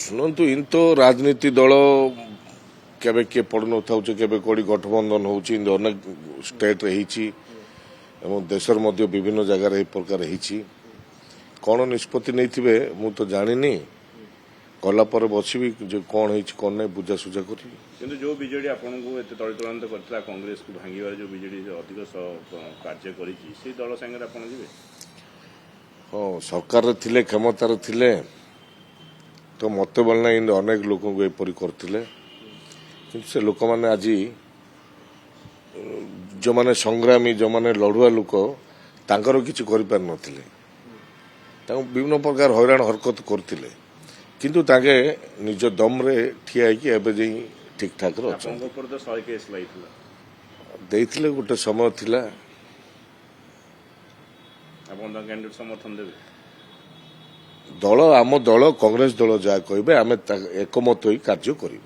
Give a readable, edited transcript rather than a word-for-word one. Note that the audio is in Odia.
ଶୁଣନ୍ତୁ ଇନ୍ ତ ରାଜନୀତି ଦଳ କେବେ କିଏ ପଡ଼ିନଥାଉଛି କେବେ କୋଉଠି ଗଠବନ୍ଧନ ହେଉଛି ଇନ୍ ଅନେକ ଷ୍ଟେଟ୍ରେ ହେଇଛି ଏବଂ ଦେଶର ମଧ୍ୟ ବିଭିନ୍ନ ଜାଗାରେ ଏହି ପ୍ରକାର ହେଇଛି କ'ଣ ନିଷ୍ପତ୍ତି ନେଇଥିବେ ମୁଁ ତ ଜାଣିନି ଗଲା ପରେ ବସିବି ଯେ କ'ଣ ହେଇଛି କ'ଣ ନାହିଁ ବୁଝାସୁଝା କରିବି। କିନ୍ତୁ ଯୋଉ ବିଜେଡି ଆପଣଙ୍କୁ ଏତେ ତଳିତଳାନ୍ତ କରିଥିଲା କଂଗ୍ରେସକୁ ଭାଙ୍ଗିବାରେ ଯୋଉ ବିଜେଡି ଅଧିକ କାର୍ଯ୍ୟ କରିଛି ସେଇ ଦଳ ସାଙ୍ଗରେ ଆପଣ ଯିବେ? ହଁ ସରକାରରେ ଥିଲେ କ୍ଷମତାରେ ଥିଲେ ତ ମୋତେ ଭଲ ନାହିଁ ଅନେକ ଲୋକଙ୍କୁ ଏପରି କରିଥିଲେ କିନ୍ତୁ ସେ ଲୋକମାନେ ଆଜି ଯେଉଁମାନେ ସଂଗ୍ରାମୀ ଯେଉଁମାନେ ଲଢ଼ୁଆ ଲୋକ ତାଙ୍କର କିଛି କରିପାରିନଥିଲେ ତାଙ୍କୁ ବିଭିନ୍ନ ପ୍ରକାର ହଇରାଣ ହରକତ କରିଥିଲେ କିନ୍ତୁ ତାଙ୍କେ ନିଜ ଦମରେ ଠିଆ ହେଇକି ଏବେ ଯାଇ ଠିକ୍ ଠାକ୍ରେ ଅଛନ୍ତି। ଦେଇଥିଲେ ଗୋଟେ ସମୟ ଥିଲା। ଆପଣ ତାଙ୍କ କ୍ୟାଣ୍ଡିଡେଟ୍ ସମର୍ଥନ ଦେବେ? ଦଳ ଆମ ଦଳ କଂଗ୍ରେସ ଦଳ ଯାହା କହିବେ ଆମେ ଏକମତ ହୋଇ କାର୍ଯ୍ୟ କରିବୁ।